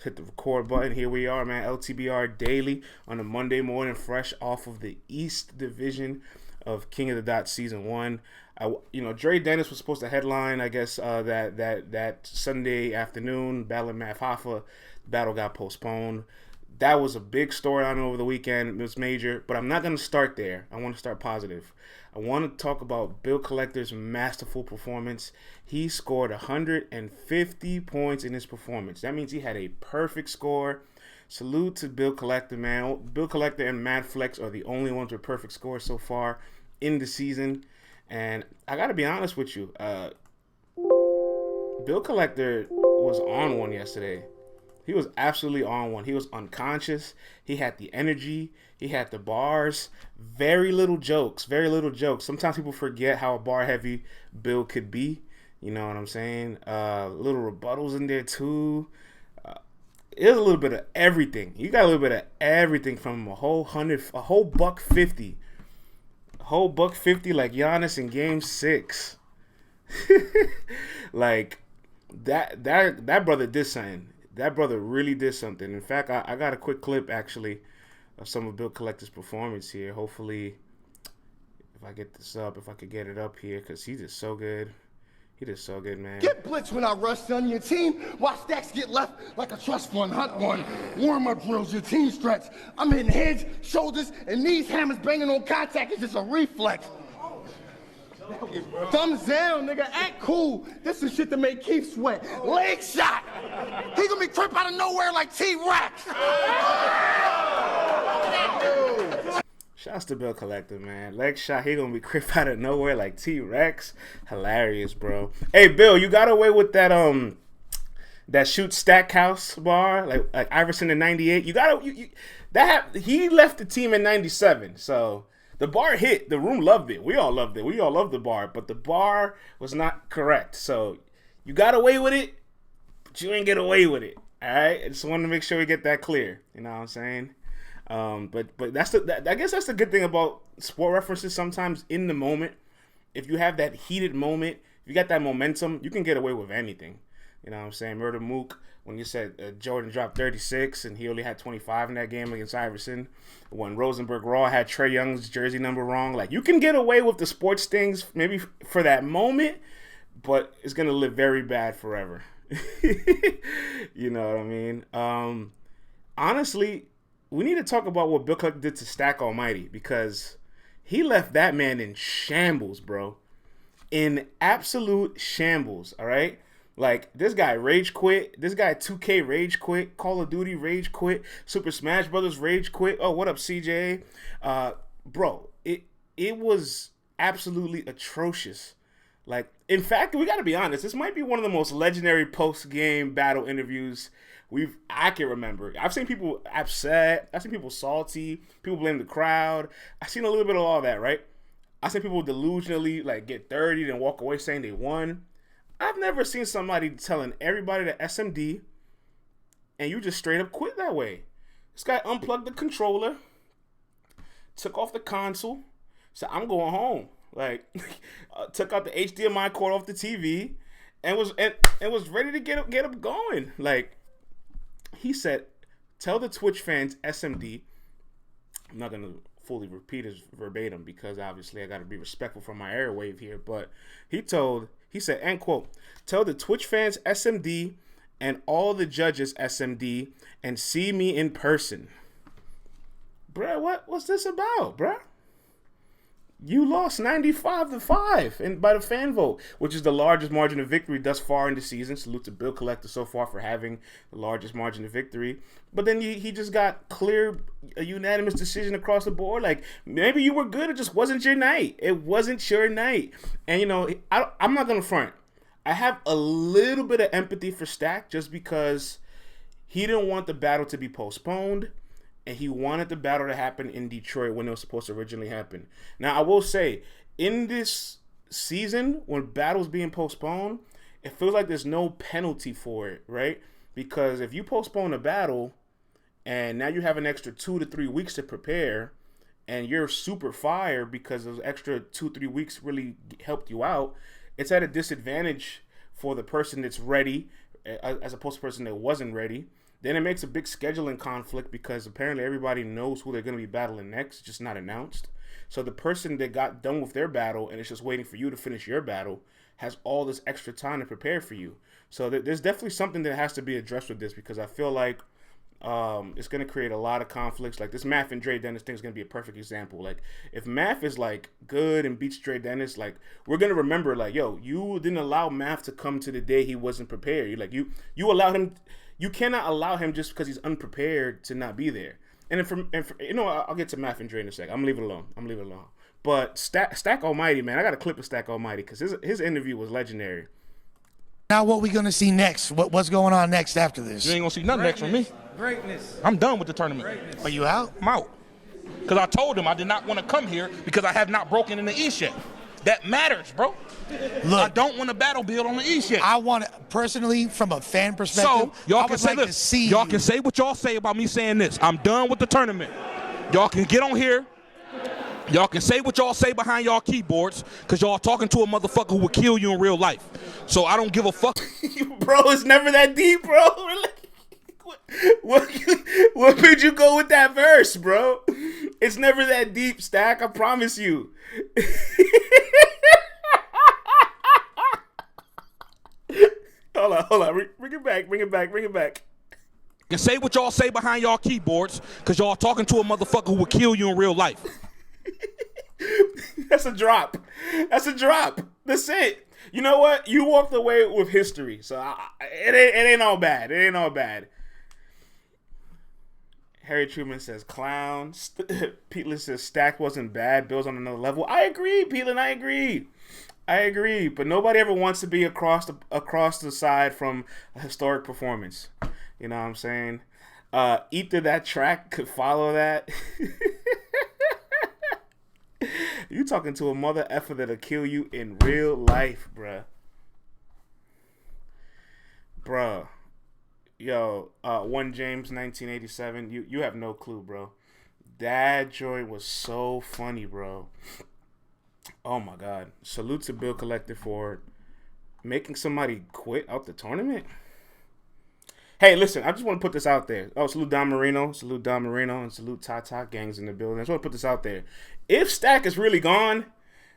hit the record button. Here we are, man. LTBR Daily on a Monday morning, fresh off of the East Division of King of the Dot Season 1. Dre Dennis was supposed to headline, I guess, that Sunday afternoon, Battle of Math Hoffa. Battle got postponed. That was a big storyline over the weekend. It was major, but I'm not going to start there. I want to start positive. I want to talk about Bill Collector's masterful performance. He scored 150 points in his performance. That means he had a perfect score. Salute to Bill Collector, man. Bill Collector and Mad Flex are the only ones with perfect scores so far in the season. And I got to be honest with you. Bill Collector was on one yesterday. He was absolutely on one. He was unconscious. He had the energy. He had the bars. Very little jokes. Sometimes people forget how bar-heavy Bill could be. You know what I'm saying? Little rebuttals in there, too. It was a little bit of everything. You got a little bit of everything from him. A whole $150. A whole $150 like Giannis in Game 6. Like, that brother did something. That brother really did something. In fact, I got a quick clip, actually, of some of Bill Collector's performance here. Hopefully, if I get this up, if I could get it up here, because he did so good. He did so good, man. Get blitzed when I rush on your team. Watch stacks get left like a trust fund, hunt one. Warm-up drills, your team stretch. I'm hitting heads, shoulders, and knees. Hammers banging on contact. It's just a reflex. Thumbs down, nigga. Act cool. This is shit to make Keith sweat. Leg shot. He gonna be crip out of nowhere like T-Rex. Shouts to Bill Collector, man. Leg shot. He gonna be crip out of nowhere like T-Rex. Hilarious, bro. Hey, Bill, you got away with that that shoot Stackhouse bar like Iverson in '98. He left the team in '97, so. The bar hit. The room loved it. We all loved it. We all loved the bar. But the bar was not correct. So you got away with it, but you ain't get away with it. All right? I just wanted to make sure we get that clear. You know what I'm saying? But I guess that's the good thing about sport references. Sometimes in the moment, if you have that heated moment, if you got that momentum, you can get away with anything. You know what I'm saying? Murder Mook, when you said Jordan dropped 36 and he only had 25 in that game against Iverson. When Rosenberg Raw had Trae Young's jersey number wrong. Like, you can get away with the sports things maybe for that moment, but it's going to live very bad forever. You know what I mean? Honestly, we need to talk about what Bill Collector did to Stack Almighty, because he left that man in shambles, bro. In absolute shambles, all right? Like, this guy rage quit. This guy 2K rage quit. Call of Duty rage quit. Super Smash Brothers rage quit. Oh, what up, CJ? Bro, it was absolutely atrocious. Like, in fact, we got to be honest. This might be one of the most legendary post-game battle interviews I can remember. I've seen people upset. I've seen people salty. People blame the crowd. I've seen a little bit of all that, right? I've seen people delusionally, like, get 30 and walk away saying they won. I've never seen somebody telling everybody to SMD and you just straight up quit that way. This guy unplugged the controller, took off the console, said, I'm going home. Like, took out the HDMI cord off the TV and was ready to get up going. Like, he said, tell the Twitch fans SMD. I'm not going to fully repeat his verbatim because obviously I got to be respectful for my airwave here, but he said, end quote, tell the Twitch fans SMD and all the judges SMD and see me in person. Bruh, what's this about, bruh? You lost 95-5 and by the fan vote, which is the largest margin of victory thus far in the season. Salute to Bill Collector so far for having the largest margin of victory. But then he just got a unanimous decision across the board. Like, maybe you were good, it just wasn't your night. It wasn't your night. And, you know, I'm not going to front. I have a little bit of empathy for Stack just because he didn't want the battle to be postponed. And he wanted the battle to happen in Detroit when it was supposed to originally happen. Now, I will say, in this season, when battles being postponed, it feels like there's no penalty for it, right? Because if you postpone a battle, and now you have an extra 2 to 3 weeks to prepare, and you're super fire because those extra 2-3 weeks really helped you out, it's at a disadvantage for the person that's ready as opposed to the person that wasn't ready. Then it makes a big scheduling conflict because apparently everybody knows who they're going to be battling next, just not announced. So the person that got done with their battle and is just waiting for you to finish your battle has all this extra time to prepare for you. So there's definitely something that has to be addressed with this, because I feel like it's going to create a lot of conflicts. Like this Math and Dre Dennis thing is going to be a perfect example. Like if Math is like good and beats Dre Dennis, like we're going to remember like, yo, you didn't allow Math to come to the day he wasn't prepared. You allowed him. You cannot allow him just because he's unprepared to not be there. And for I'll get to Math and Dre in a sec. I'm gonna leave it alone. But Stack Almighty, man, I got a clip of Stack Almighty because his interview was legendary. Now what we gonna see next? What's going on next after this? You ain't gonna see nothing next from me. Greatness. I'm done with the tournament. Are you out? I'm out. Because I told him I did not want to come here because I have not broken in the East yet. That matters, bro. Look, I don't want to battle build on the East yet. I want to, personally, from a fan perspective, so y'all I can would say like to this. see Y'all you. can say what y'all say about me saying this. I'm done with the tournament. Y'all can get on here. Y'all can say what y'all say behind y'all keyboards because y'all talking to a motherfucker who would kill you in real life. So I don't give a fuck. Bro, it's never that deep, bro. What made you go with that verse, bro? It's never that deep, Stack. I promise you. Hold on. Bring it back. You can say what y'all say behind y'all keyboards because y'all talking to a motherfucker who would kill you in real life. That's a drop. That's it. You know what? You walked away with history, so it ain't all bad. It ain't all bad. Harry Truman says clown. Peatland says Stack wasn't bad. Bill's on another level. I agree, Peatland. I agree. But nobody ever wants to be across the side from a historic performance. You know what I'm saying? Either that track could follow that. You talking to a mother effer that'll kill you in real life, bruh. Bruh. Yo, 1 James 1987. You have no clue, bro. That joint was so funny, bro. Oh my God. Salute to Bill Collector for making somebody quit out the tournament. Hey, listen, I just want to put this out there. Oh, salute Don Marino, and salute Tata Gangs in the building. I just want to put this out there. If Stack is really gone,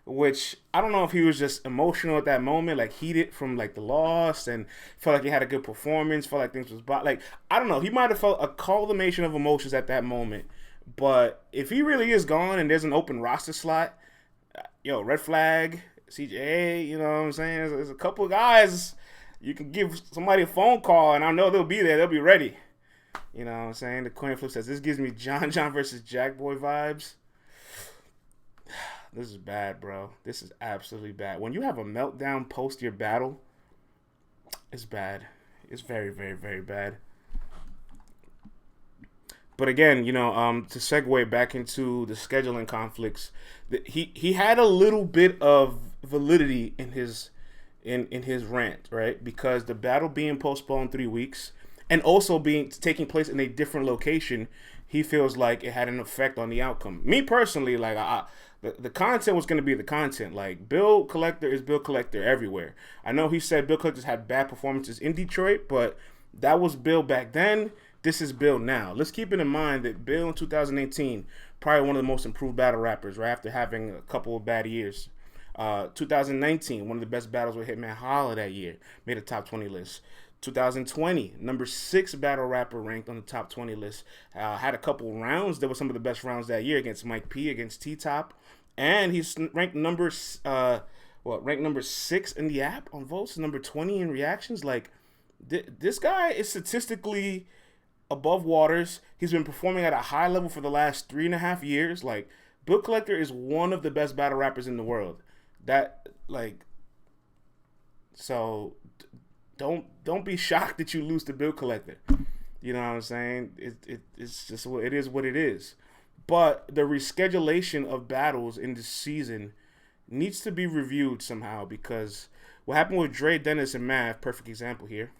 which I don't know if he was just emotional at that moment, like heated from like the loss and felt like he had a good performance, felt like things was like, I don't know. He might have felt a culmination of emotions at that moment. But if he really is gone and there's an open roster slot, yo, Red Flag, CJ, you know what I'm saying? There's a couple of guys you can give somebody a phone call, and I know they'll be there. They'll be ready. You know what I'm saying? The coin flip says, this gives me John versus Jack Boy vibes. This is bad, bro. This is absolutely bad. When you have a meltdown post your battle, it's bad. It's very, very, very bad. But again, to segue back into the scheduling conflicts, he had a little bit of validity in his rant, right? Because the battle being postponed 3 weeks and also taking place in a different location, he feels like it had an effect on the outcome. Me personally, like the content was going to be the content. Like Bill Collector is Bill Collector everywhere. I know he said Bill Collector's had bad performances in Detroit, but that was Bill back then. This is Bill now. Let's keep it in mind that Bill in 2018, probably one of the most improved battle rappers, right after having a couple of bad years. 2019, one of the best battles with Hitman Holla that year, made a top 20 list. 2020, number 6 battle rapper ranked on the top 20 list. Had a couple rounds that were some of the best rounds that year against Mike P, against T-Top. And he's ranked number 6 in the app on votes, number 20 in reactions. Like, this guy is statistically above waters. He's been performing at a high level for the last 3.5 years. Like, Bill Collector is one of the best battle rappers in the world. Don't be shocked that you lose to Bill Collector. You know what I'm saying? It's just it is what it is. But the reschedulation of battles in this season needs to be reviewed somehow, because what happened with Dre Dennis and Math, perfect example here.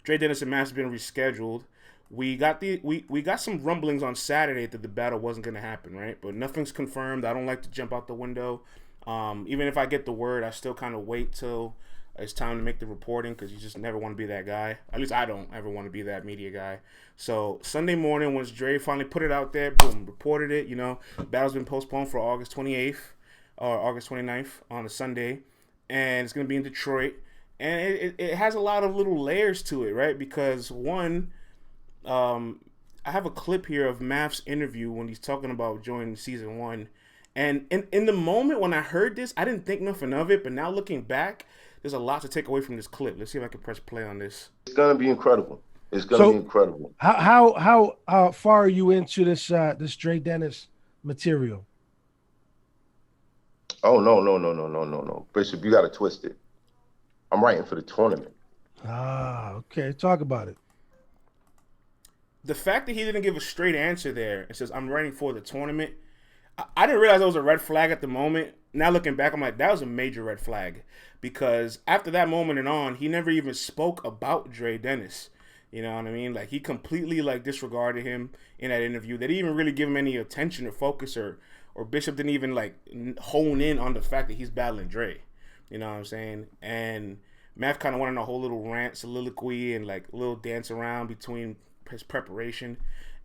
Dre Dennis and Math has been rescheduled. We got some rumblings on Saturday that the battle wasn't going to happen, right? But nothing's confirmed. I don't like to jump out the window. Even if I get the word, I still kind of wait till It's time to make the reporting because you just never want to be that guy. At least I don't ever want to be that media guy. So Sunday morning, once Dre finally put it out there, boom, reported it. Battle's been postponed for August 28th or August 29th on a Sunday, and it's gonna be in Detroit. And it has a lot of little layers to it, right? Because one, I have a clip here of Math's interview when he's talking about joining season 1. And in the moment when I heard this, I didn't think nothing of it. But now looking back, there's a lot to take away from this clip. Let's see if I can press play on this. It's gonna be incredible. It's gonna be incredible. How far are you into this Dre Dennis material? Oh no. Bishop, you gotta twist it. I'm writing for the tournament. Ah, okay. Talk about it. The fact that he didn't give a straight answer there and says, I'm writing for the tournament, I didn't realize it was a red flag at the moment. Now looking back, I'm like, that was a major red flag. Because after that moment and on, he never even spoke about Dre Dennis. You know what I mean? Like, he completely, disregarded him in that interview. They didn't even really give him any attention or focus, or Bishop didn't even, hone in on the fact that he's battling Dre. You know what I'm saying? And Math kind of went on a whole little rant, soliloquy, and, a little dance around between his preparation.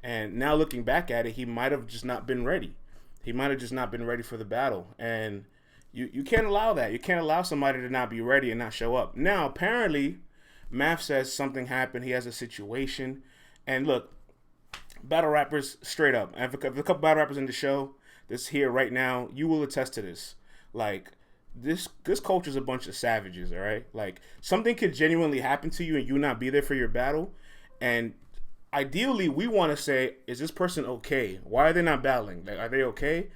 And now looking back at it, he might have just not been ready. He might have just not been ready for the battle. And you can't allow that. You can't allow somebody to not be ready and not show up. Now, apparently, Math says something happened. He has a situation. And look, battle rappers, straight up. I have a couple battle rappers in the show that's here right now. You will attest to this. This culture's a bunch of savages, all right? Something could genuinely happen to you and you not be there for your battle. And ideally, we want to say, is this person okay? Why are they not battling? Are they okay?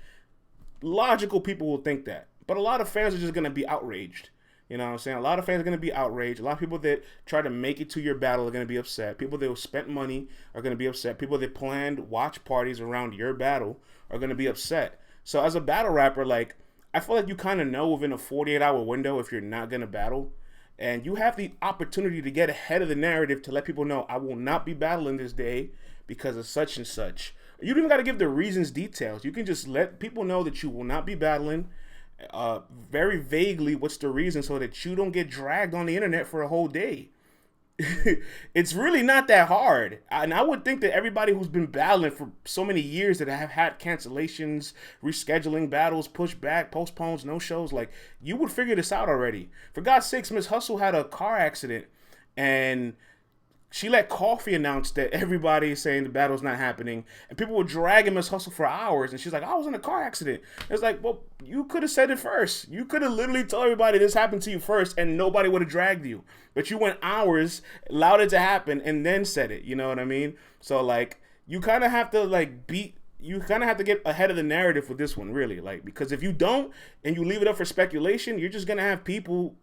Logical people will think that. But a lot of fans are just going to be outraged. You know what I'm saying? A lot of fans are going to be outraged. A lot of people that try to make it to your battle are going to be upset. People that spent money are going to be upset. People that planned watch parties around your battle are going to be upset. So as a battle rapper, I feel like you kind of know within a 48-hour window if you're not going to battle. And you have the opportunity to get ahead of the narrative to let people know, I will not be battling this day because of such and such. You don't even got to give the reasons, details. You can just let people know that you will not be battling very vaguely what's the reason so that you don't get dragged on the internet for a whole day. It's really not that hard. And I would think that everybody who's been battling for so many years that have had cancellations, rescheduling battles, pushback, postpones, no shows, you would figure this out already. For God's sakes, Miss Hustle had a car accident and she let Coffee announce that everybody is saying the battle's not happening, and people were dragging Miss Hustle for hours, and she's like, I was in a car accident. It's like, well, you could have said it first. You could have literally told everybody this happened to you first, and nobody would have dragged you. But you went hours, allowed it to happen, and then said it. You know what I mean? So, you kind of have to, you kind of have to get ahead of the narrative with this one, really. Because if you don't, and you leave it up for speculation, you're just going to have people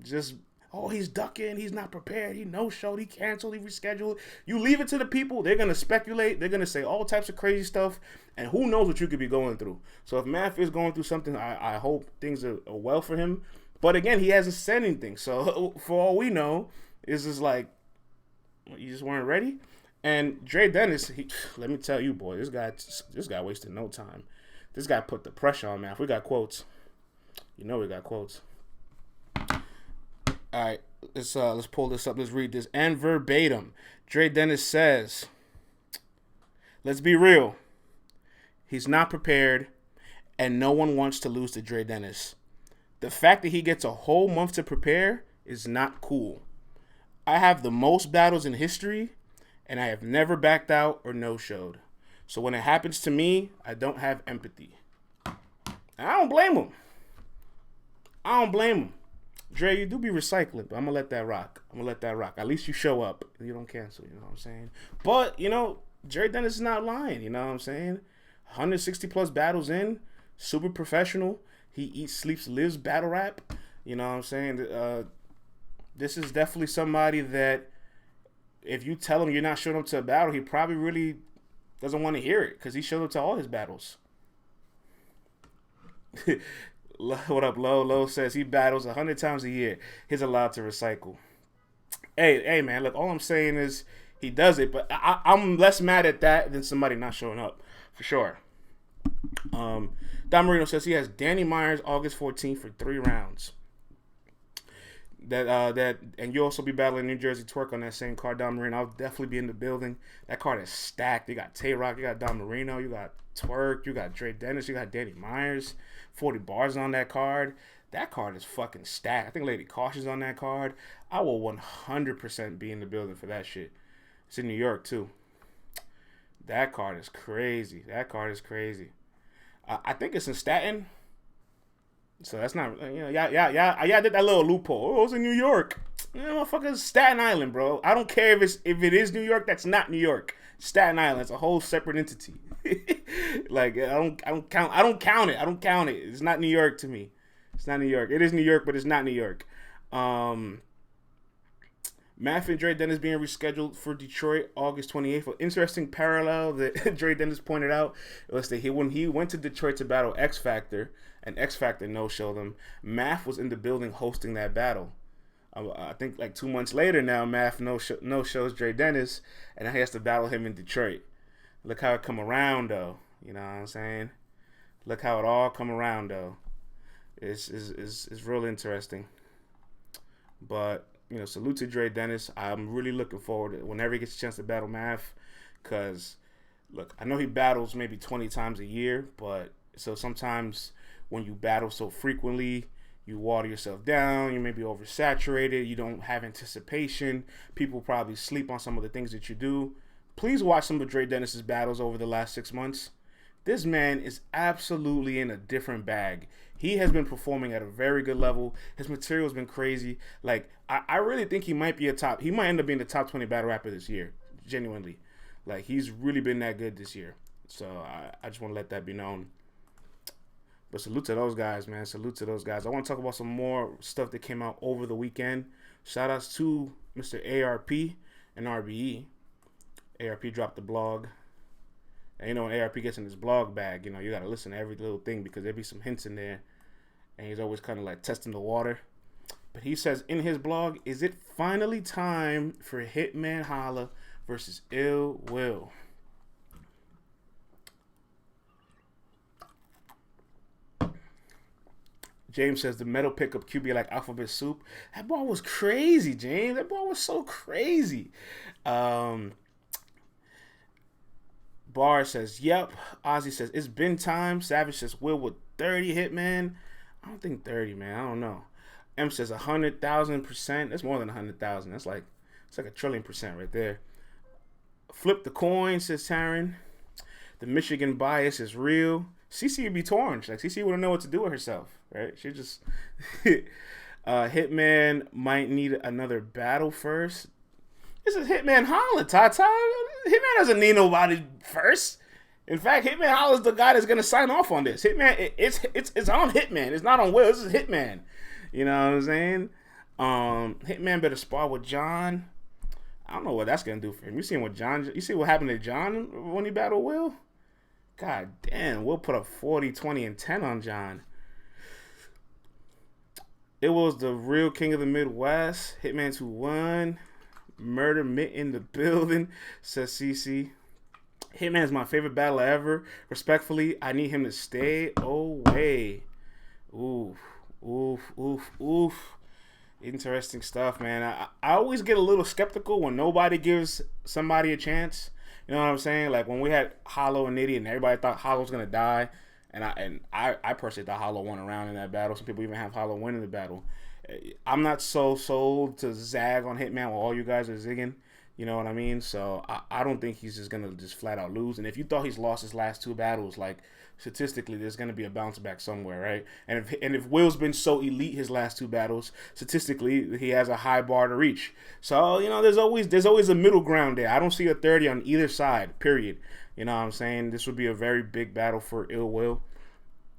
just... Oh, he's ducking. He's not prepared. He no-showed. He canceled. He rescheduled. You leave it to the people. They're going to speculate. They're going to say all types of crazy stuff. And who knows what you could be going through. So if Math is going through something, I hope things are well for him. But again, he hasn't said anything. So for all we know, it's just you just weren't ready. And Dre Dennis, let me tell you, boy, this guy wasted no time. This guy put the pressure on Math. We got quotes. You know we got quotes. All right, let's pull this up. Let's read this. And verbatim, Dre Dennis says, let's be real. He's not prepared, and no one wants to lose to Dre Dennis. The fact that he gets a whole month to prepare is not cool. I have the most battles in history, and I have never backed out or no-showed. So when it happens to me, I don't have empathy. And I don't blame him. Dre, you do be recycling, but I'm going to let that rock. At least you show up. You don't cancel, you know what I'm saying? But, Dre Dennis is not lying, you know what I'm saying? 160-plus battles in, super professional. He eats, sleeps, lives battle rap. You know what I'm saying? This is definitely somebody that if you tell him you're not showing up to a battle, he probably really doesn't want to hear it because he showed up to all his battles. What up, Lo? Lo says he battles 100 times a year. He's allowed to recycle. Hey, man, look, all I'm saying is he does it, but I'm less mad at that than somebody not showing up, for sure. Don Marino says he has Danny Myers August 14th for 3 rounds. And you'll also be battling New Jersey Twerk on that same card. Don Marino, I'll definitely be in the building. That card is stacked. You got Tay Rock, you got Don Marino, you got Twerk, you got Dre Dennis, you got Danny Myers, 40 bars on that card. That card is fucking stacked. I think Lady Cautious on that card. I will 100% be in the building for that shit. It's in New York too. That card is crazy. I think it's in Staten. So that's not, y'all did that little loophole. Oh, it's in New York. Motherfuckers, Staten Island, bro. I don't care if it is New York. That's not New York. Staten Island. It's a whole separate entity. Like I don't count it. It's not New York to me. It's not New York. It is New York, but it's not New York. Math and Dre Dennis being rescheduled for Detroit August 28th. An interesting parallel that Dre Dennis pointed out was that when he went to Detroit to battle X Factor, and X Factor no-showed him, Math was in the building hosting that battle. I think like 2 months later now, Math no-shows Dre Dennis, and now he has to battle him in Detroit. Look how it come around, though. You know what I'm saying? Look how it all come around, though. It's real interesting. But salute to Dre Dennis. I'm really looking forward to whenever he gets a chance to battle Math. Because, look, I know he battles maybe 20 times a year. But so sometimes when you battle so frequently, you water yourself down. You may be oversaturated. You don't have anticipation. People probably sleep on some of the things that you do. Please watch some of Dre Dennis's battles over the last 6 months. This man is absolutely in a different bag. He has been performing at a very good level. His material has been crazy. Like, I really think he might end up being the top 20 battle rapper this year. Genuinely. Like, he's really been that good this year. So, I just want to let that be known. But salute to those guys, man. Salute to those guys. I want to talk about some more stuff that came out over the weekend. Shout outs to Mr. ARP and RBE. ARP dropped the blog. And when ARP gets in his blog bag, you got to listen to every little thing because there be some hints in there. And he's always kind of like testing the water. But he says in his blog, is it finally time for Hitman Holla versus Ill Will? James says the metal pickup QB like alphabet soup. That ball was crazy, James. That ball was so crazy. Bar says, yep. Ozzy says, it's been time. Savage says, Will with 30 Hitman. I don't think 30, man. I don't know. M says 100,000%. That's more than 100,000. It's like a trillion% right there. Flip the coin, says Taryn. The Michigan bias is real. CC would be torn. Like, CC wouldn't know what to do with herself, right? She just... Hitman might need another battle first. This is Hitman Holla, Tata. Hitman doesn't need nobody first. In fact, Hitman Holla is the guy that's gonna sign off on this. Hitman, it's on Hitman. It's not on Will. This is Hitman. You know what I'm saying? Hitman better spar with John. I don't know what that's gonna do for him. You see what happened to John when he battled Will? God damn, Will put up 40, 20, and 10 on John. It was the real king of the Midwest. Hitman 2-1. Murder Mitt in the building, says CC. Hitman is my favorite battler ever. Respectfully, I need him to stay away. Oof. Interesting stuff, man. I always get a little skeptical when nobody gives somebody a chance. You know what I'm saying? Like when we had Hollow and Nitty and everybody thought Hollow was going to die. And I personally thought Hollow won a round in that battle. Some people even have Hollow winning the battle. I'm not so sold to zag on Hitman while all you guys are zigging. You know what I mean? So I don't think he's just going to just flat out lose. And if you thought he's lost his last two battles, like statistically, there's going to be a bounce back somewhere, right? And if Will's been so elite his last two battles, statistically, he has a high bar to reach. So, there's always a middle ground there. I don't see a 30 on either side, period. You know what I'm saying? This would be a very big battle for Ill Will.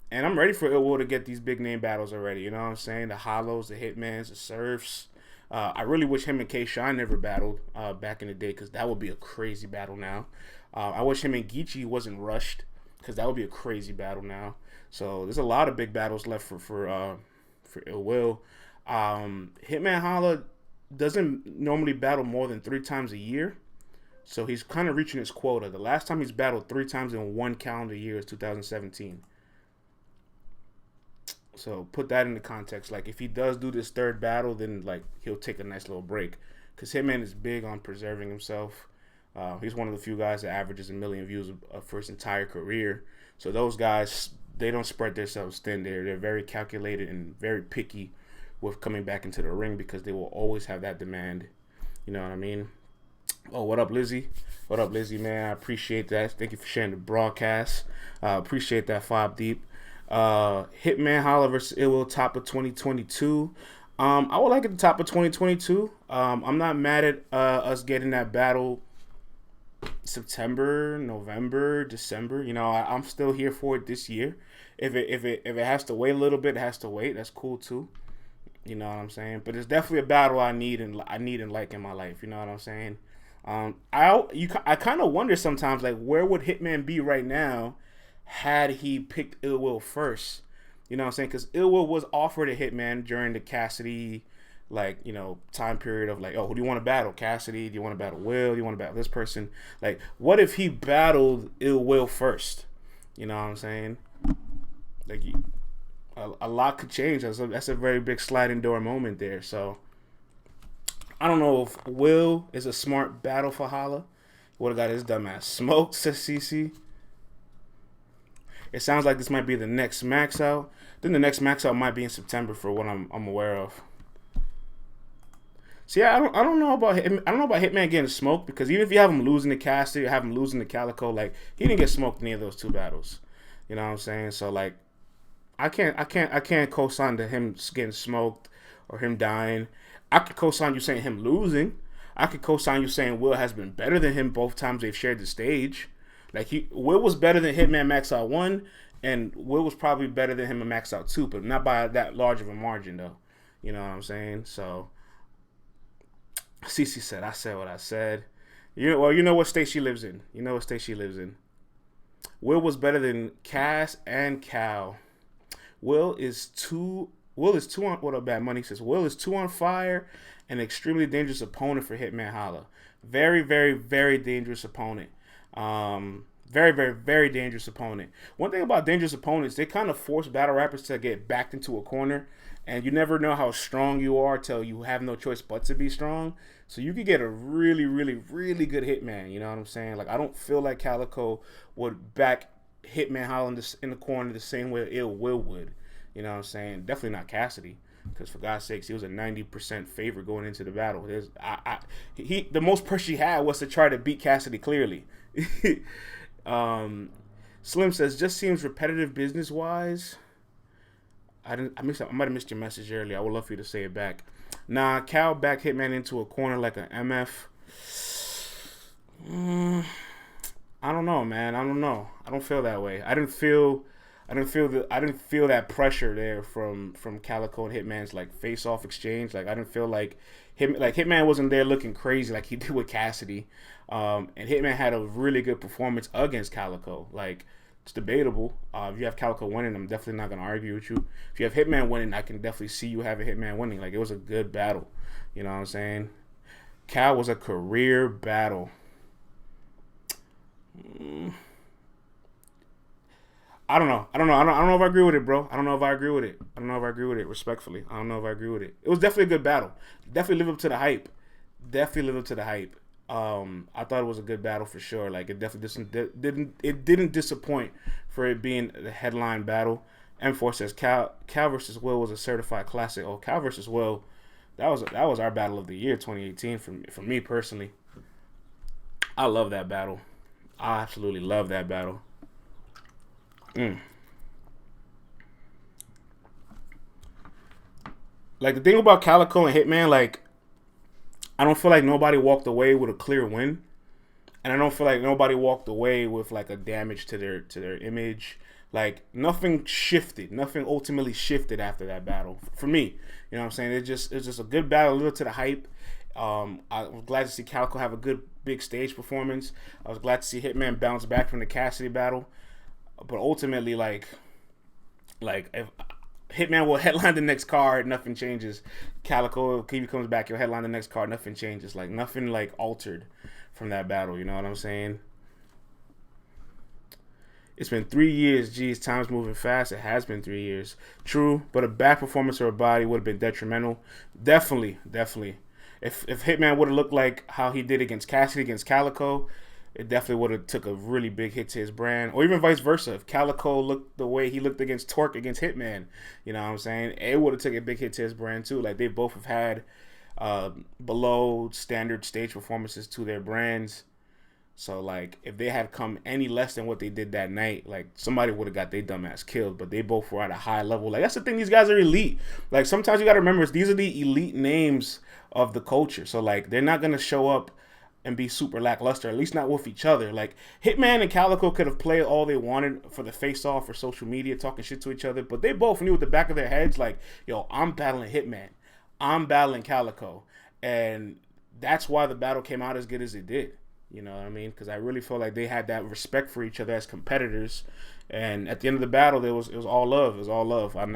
And I'm ready for Ill Will to get these big name battles already. You know what I'm saying? The Hollows, the Hitmans, the Surfs. I really wish him and K-Shine never battled back in the day because that would be a crazy battle now. I wish him and Geechee wasn't rushed because that would be a crazy battle now. So there's a lot of big battles left for Ill Will. Hitman Holla doesn't normally battle more than 3 times a year. So he's kind of reaching his quota. The last time he's battled 3 times in one calendar year is 2017. So put that into context. Like if he does do this third battle, then like he'll take a nice little break, because Hitman is big on preserving himself. He's one of the few guys that averages 1 million views for his entire career. So those guys, they don't spread themselves thin. They're very calculated and very picky with coming back into the ring, because they will always have that demand. You know what I mean? Oh, what up, Lizzie? What up, Lizzie, man? I appreciate that. Thank you for sharing the broadcast. Appreciate that, Fob Deep. Hitman Holla versus Ill Will top of 2022. I would like it to top of 2022. I'm not mad at us getting that battle September, November, December. You know, I'm still here for it this year. If it has to wait a little bit, it has to wait. That's cool too. You know what I'm saying? But it's definitely a battle I need and like in my life. You know what I'm saying? I kind of wonder sometimes, like, where would Hitman be right now had he picked Ill Will first? You know what I'm saying? Because Ill Will was offered a Hitman during the Cassidy, like, you know, time period of like, oh, who do you want to battle? Cassidy? Do you want to battle Will? Do you want to battle this person? Like, what if he battled Ill Will first? You know what I'm saying? Like, a lot could change. That's a very big sliding door moment there. So I don't know if Will is a smart battle for Holla. Would have got his dumb ass smoked, says CC. It sounds like this might be the next max out. Then the next max out might be in September, for what I'm aware of. So yeah, I don't know about Hitman getting smoked, because even if you have him losing to Cassidy or have him losing to Calico, like, he didn't get smoked in any of those two battles. You know what I'm saying? So like, I can't co-sign to him getting smoked or him dying. I could co-sign you saying him losing. I could co-sign you saying Will has been better than him both times they've shared the stage. Like, Will was better than Hitman Max Out 1, and Will was probably better than him in Max Out 2, but not by that large of a margin, though. You know what I'm saying? So, CC said, I said what I said. You know what state she lives in. You know what state she lives in. Will was better than Cass and Cal. Will is too on, what up, Bad Money says, Will is too on fire, an extremely dangerous opponent for Hitman Holla. Very, very, very dangerous opponent. Very, very, very dangerous opponent. One thing about dangerous opponents, they kind of force battle rappers to get backed into a corner, and you never know how strong you are till you have no choice but to be strong. So you could get a really, really, really good Hitman. You know what I'm saying? Like, I don't feel like Calico would back Hitman Holla in the corner the same way Ill Will would. You know what I'm saying? Definitely not Cassidy, because for God's sakes, he was a 90% favorite going into the battle. The most pressure he had was to try to beat Cassidy clearly. Slim says, just seems repetitive business wise. I might have missed your message earlier. I would love for you to say it back. Nah, Cal backed Hitman into a corner like an MF. I don't know, man. I don't know. I don't feel that way. I didn't feel that pressure there from Calico and Hitman's like face-off exchange. Like, I didn't feel like Hitman wasn't there looking crazy like he did with Cassidy. And Hitman had a really good performance against Calico. Like, it's debatable. If you have Calico winning, I'm definitely not gonna argue with you. If you have Hitman winning, I can definitely see you have a Hitman winning. Like, it was a good battle. You know what I'm saying? Cal was a career battle. I don't know. I don't know if I agree with it, bro. I don't know if I agree with it. Respectfully, I don't know if I agree with it. It was definitely a good battle. Definitely lived up to the hype. I thought it was a good battle for sure. Like, it definitely didn't disappoint for it being the headline battle. M4 says Cal versus Will was a certified classic. Oh, Cal versus Will, that was our battle of the year 2018 for me personally. I love that battle. I absolutely love that battle. Like, the thing about Calico and Hitman, like, I don't feel like nobody walked away with a clear win, and I don't feel like nobody walked away with like a damage to their image. Like, nothing ultimately shifted after that battle for me. You know what I'm saying? It's just a good battle, a little to the hype. I was glad to see Calico have a good big stage performance. I was glad to see Hitman bounce back from the Cassidy battle. But ultimately, like if Hitman will headline the next card, nothing changes. Calico, if he comes back, he'll headline the next card, nothing changes. Like, nothing like altered from that battle. You know what I'm saying? It's been 3 years. Geez, time's moving fast. It has been 3 years. True, but a bad performance or a body would have been detrimental. Definitely. If Hitman would have looked like how he did against Cassidy, against Calico, it definitely would have took a really big hit to his brand. Or even vice versa. If Calico looked the way he looked against Torque against Hitman, you know what I'm saying? It would have took a big hit to his brand too. Like, they both have had below standard stage performances to their brands. So, like, if they had come any less than what they did that night, like, somebody would have got their dumbass killed. But they both were at a high level. Like, that's the thing. These guys are elite. Like, sometimes you got to remember, these are the elite names of the culture. So, like, they're not going to show up and be super lackluster, at least not with each other. Like, Hitman and Calico could have played all they wanted for the face-off or social media, talking shit to each other. But they both knew at the back of their heads, like, yo, I'm battling Hitman. I'm battling Calico. And that's why the battle came out as good as it did. You know what I mean? Because I really feel like they had that respect for each other as competitors. And at the end of the battle, it was all love. It was all love. And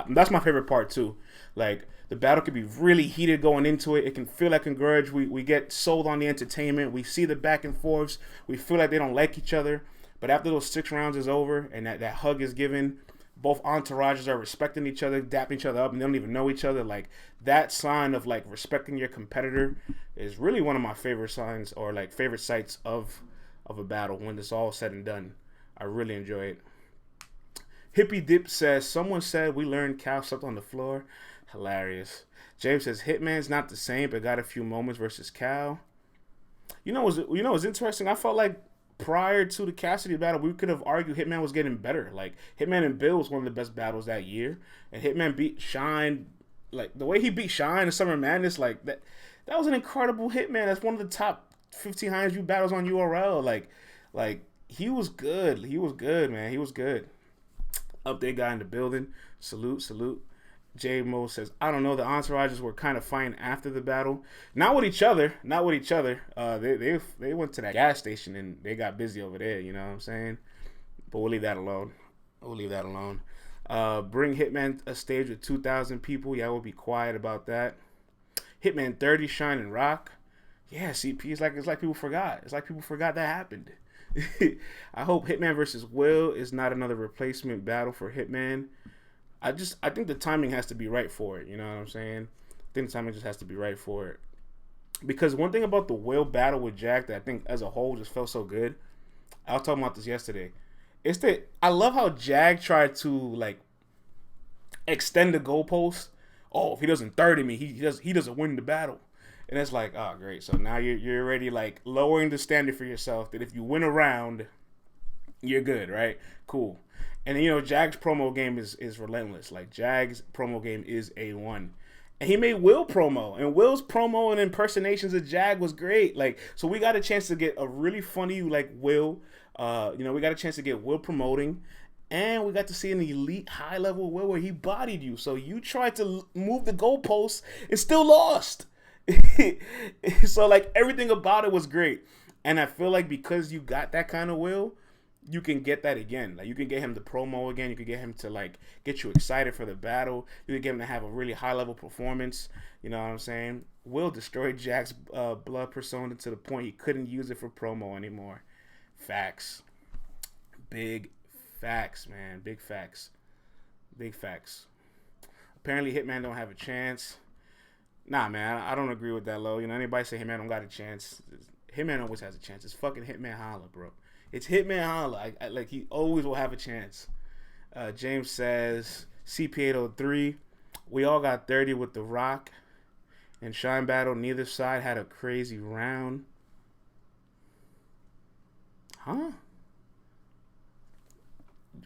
that's my favorite part, too. Like, the battle could be really heated going into it. It can feel like a grudge. We get sold on the entertainment. We see the back and forths. We feel like they don't like each other. But after those 6 rounds is over and that hug is given, both entourages are respecting each other, dapping each other up, and they don't even know each other. Like, that sign of, like, respecting your competitor is really one of my favorite signs, or, like, favorite sights of a battle when it's all said and done. I really enjoy it. Hippie Dip says, someone said we learned Cal slept on the floor. Hilarious. James says, Hitman's not the same, but got a few moments versus Cal. You know what's interesting? I felt like prior to the Cassidy battle, we could have argued Hitman was getting better. Like, Hitman and Bill was one of the best battles that year. And Hitman beat Shine. Like, the way he beat Shine in Summer Madness, like, that was an incredible Hitman. That's one of the top 15 highest view battles on URL. Like, he was good. He was good, man. He was good. Update guy in the building. Salute. J Mo says, I don't know. The entourages were kind of fighting after the battle. Not with each other. They went to that gas station and they got busy over there. You know what I'm saying? But we'll leave that alone. Bring Hitman a stage with 2,000 people. Yeah, we'll be quiet about that. Hitman 30, Shine and Rock. Yeah, CP. It's like people forgot. It's like people forgot that happened. I hope Hitman versus Will is not another replacement battle for Hitman. I think the timing has to be right for it. You know what I'm saying? I think the timing just has to be right for it. Because one thing about the Will battle with Jack that I think as a whole just felt so good. I was talking about this yesterday. It's that I love how Jag tried to, like, extend the goalpost. Oh, if he doesn't 30 me, he doesn't win the battle. And it's like, oh, great. So now you're already, like, lowering the standard for yourself that if you win a round, you're good, right? Cool. And, you know, Jag's promo game is relentless. Like, Jag's promo game is A1. And he made Will promo. And Will's promo and impersonations of Jag was great. Like, so we got a chance to get a really funny, like, Will. We got a chance to get Will promoting. And we got to see an elite high-level Will where he bodied you. So you tried to move the goalposts and still lost. So, like, everything about it was great. And I feel like because you got that kind of Will, you can get that again. Like, you can get him to promo again. You can get him to, like, get you excited for the battle. You can get him to have a really high-level performance. You know what I'm saying? Will destroyed Jack's blood persona to the point he couldn't use it for promo anymore. Facts. Big facts, man. Big facts. Apparently, Hitman don't have a chance. Nah, man. I don't agree with that, Lo. You know, anybody say Hitman don't got a chance. Hitman always has a chance. It's fucking Hitman Holla, bro. It's Hitman Holla. Like, he always will have a chance. James says, CP803, we all got 30 with The Rock. In Shine Battle, neither side had a crazy round. Huh?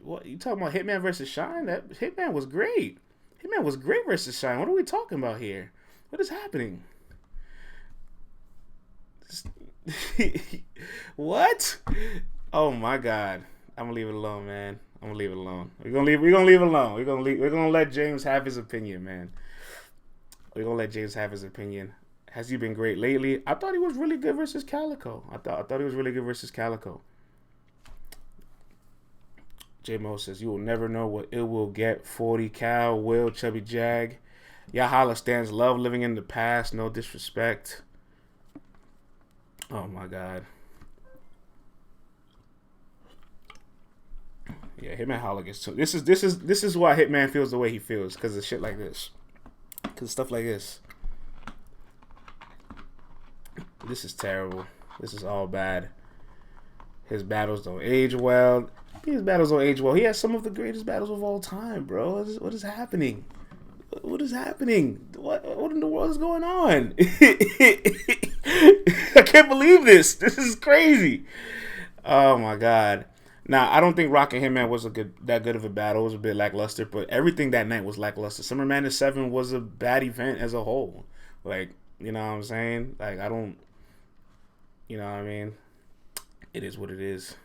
What, you talking about Hitman versus Shine? That Hitman was great. Hitman was great versus Shine. What are we talking about here? What is happening? What? Oh my God! I'm gonna leave it alone, man. We're gonna leave it alone. We're gonna let James have his opinion, man. We're gonna let James have his opinion. Has he been great lately? I thought he was really good versus Calico. I thought he was really good versus Calico. J-Mo says, you will never know what it will get. 40 Cal, Will, Chubby Jag. Yahala stands love living in the past. No disrespect. Oh, my God. Yeah, Hitman Holler gets too. This is why Hitman feels the way he feels, because of shit like this. Because stuff like this. This is terrible. This is all bad. His battles don't age well. He has some of the greatest battles of all time, bro. What is happening? What is happening? What in the world is going on? I can't believe this. This is crazy. Oh my god. Now, I don't think Rock and Hitman was that good of a battle. It was a bit lackluster, but everything that night was lackluster. Summer Madness 7 was a bad event as a whole. Like, you know what I'm saying? Like, I don't, you know what I mean? It is what it is.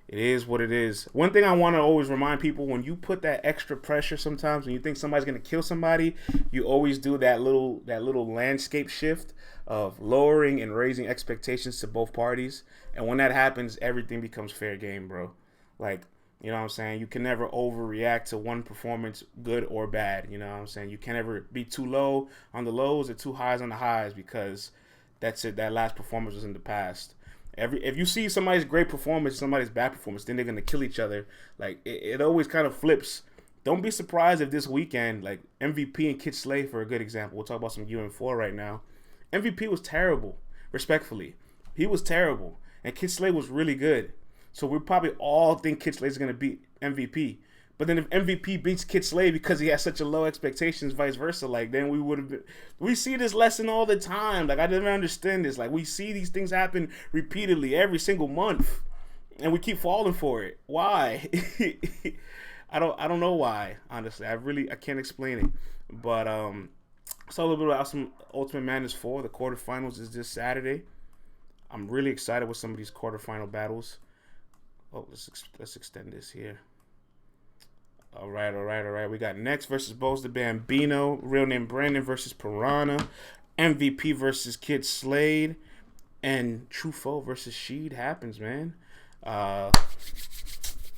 It is what it is. One thing I want to always remind people, when you put that extra pressure sometimes, when you think somebody's going to kill somebody, you always do that little landscape shift of lowering and raising expectations to both parties. And when that happens, everything becomes fair game, bro. Like, you know what I'm saying? You can never overreact to one performance, good or bad. You know what I'm saying? You can never be too low on the lows or too highs on the highs, because that's it. That last performance was in the past. If you see somebody's great performance, somebody's bad performance, then they're gonna kill each other. Like, it always kind of flips. Don't be surprised if this weekend, like, MVP and Kid Slay, for a good example, we'll talk about some UM4 right now. MVP was terrible, respectfully. He was terrible, and Kid Slay was really good. So we probably all think Kid Slay is gonna beat MVP. But then if MVP beats Kid Slay because he has such a low expectations, vice versa, like, then we would have been. We see this lesson all the time. Like, I never understand this. Like, we see these things happen repeatedly every single month, and we keep falling for it. Why? I don't know why. Honestly, I can't explain it. But saw a little bit about some Ultimate Madness 4. The quarterfinals is this Saturday. I'm really excited with some of these quarterfinal battles. Oh, let's extend this here. All right. We got Next versus Bose the Bambino. Real name Brandon versus Piranha. MVP versus Kid Slade. And True Foe versus Sheed happens, man.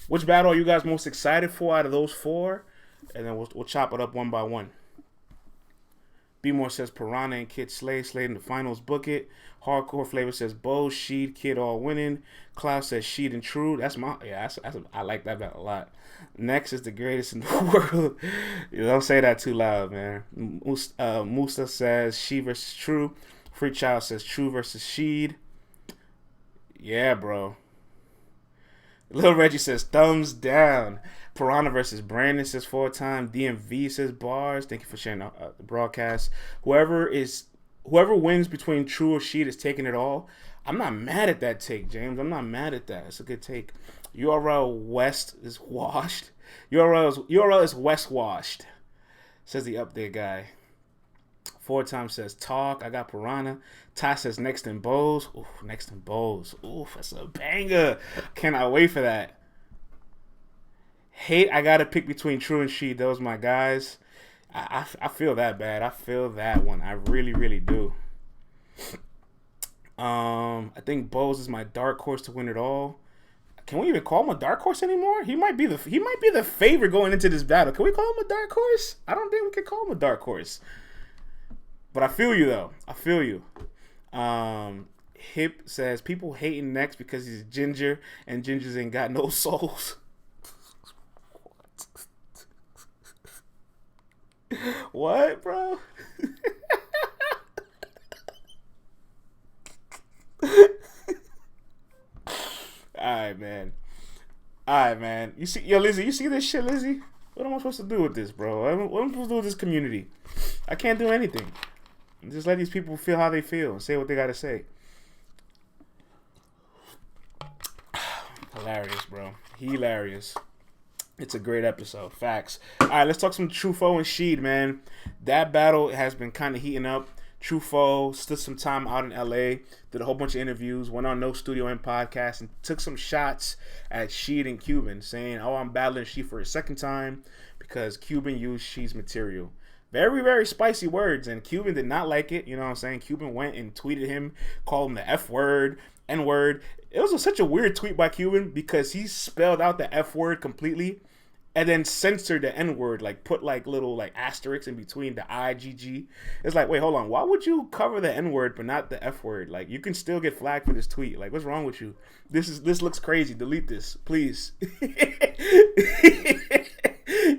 Which battle are you guys most excited for out of those four? And then we'll chop it up one by one. B-More says Piranha and Kid Slade. Slade in the finals, book it. Hardcore Flavor says Bose, Sheed, Kid all winning. Cloud says Sheed and True. I like that battle a lot. Next is the greatest in the world. You don't say that too loud, man. Musa says Sheed versus True. Free Child says True versus Sheed. Yeah, bro. Little Reggie says thumbs down. Piranha versus Brandon says 4-time. DMV says bars. Thank you for sharing the broadcast. Whoever wins between True or Sheed is taking it all. I'm not mad at that take, James. I'm not mad at that. It's a good take. URL West is washed. URL is West washed, says the update guy. 4-time says talk. I got Piranha. Ty says Next in Bose. Oof, Next in Bose. Oof, that's a banger. Cannot wait for that. Hate, I gotta pick between True and Sheed. Those my guys. I feel that bad. I feel that one. I really, really do. I think Bose is my dark horse to win it all. Can we even call him a dark horse anymore? He might be the favorite going into this battle. Can we call him a dark horse? I don't think we can call him a dark horse. But I feel you though. I feel you. Hip says people hating Next because he's ginger and gingers ain't got no souls. What, bro? Alright, man. You see, Lizzie, you see this shit, Lizzie? What am I supposed to do with this, bro? What am I supposed to do with this community? I can't do anything. Just let these people feel how they feel and say what they gotta say. Hilarious, bro. Hilarious. It's a great episode. Facts. All right, let's talk some True Foe and Sheed, man. That battle has been kind of heating up. True Foe stood some time out in LA, did a whole bunch of interviews, went on No Studio and podcast, and took some shots at Sheed and Cuban, saying, oh, I'm battling Sheed for a second time because Cuban used Sheed's material. Very, very spicy words, and Cuban did not like it. You know what I'm saying? Cuban went and tweeted him, called him the F word, N word. It was such a weird tweet by Cuban because he spelled out the F word completely, and then censor the N-word, like put like little like asterisks in between the IGG. It's like, wait, hold on. Why would you cover the N-word but not the F-word? Like, you can still get flagged for this tweet. Like, what's wrong with you? This looks crazy. Delete this, please.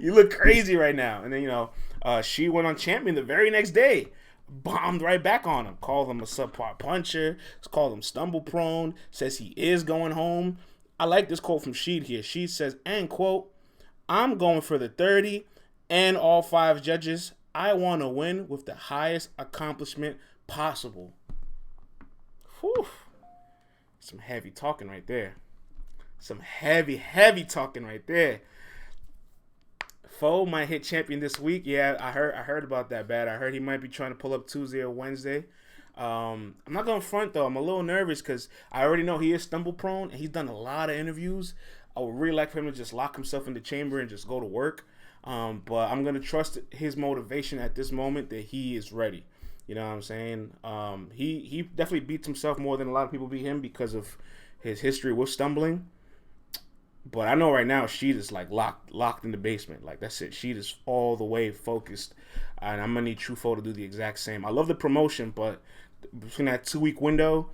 You look crazy right now. And then, she went on Champion the very next day. Bombed right back on him. Called him a subpar puncher. Called him stumble prone. Says he is going home. I like this quote from Sheed here. Sheed says, and quote, I'm going for the 30 and all 5 judges. I want to win with the highest accomplishment possible. Whew. Some heavy talking right there. Some heavy talking right there. Foe might hit Champion this week. Yeah, I heard about that bad. I heard he might be trying to pull up Tuesday or Wednesday. I'm not going to front, though. I'm a little nervous because I already know he is stumble prone, and he's done a lot of interviews. I would really like for him to just lock himself in the chamber and just go to work. But I'm going to trust his motivation at this moment that he is ready. You know what I'm saying? He definitely beats himself more than a lot of people beat him because of his history with stumbling. But I know right now Sheed is like locked in the basement. Like, that's it. Sheed is all the way focused. And I'm going to need Truffaut to do the exact same. I love the promotion, but between that 2-week window,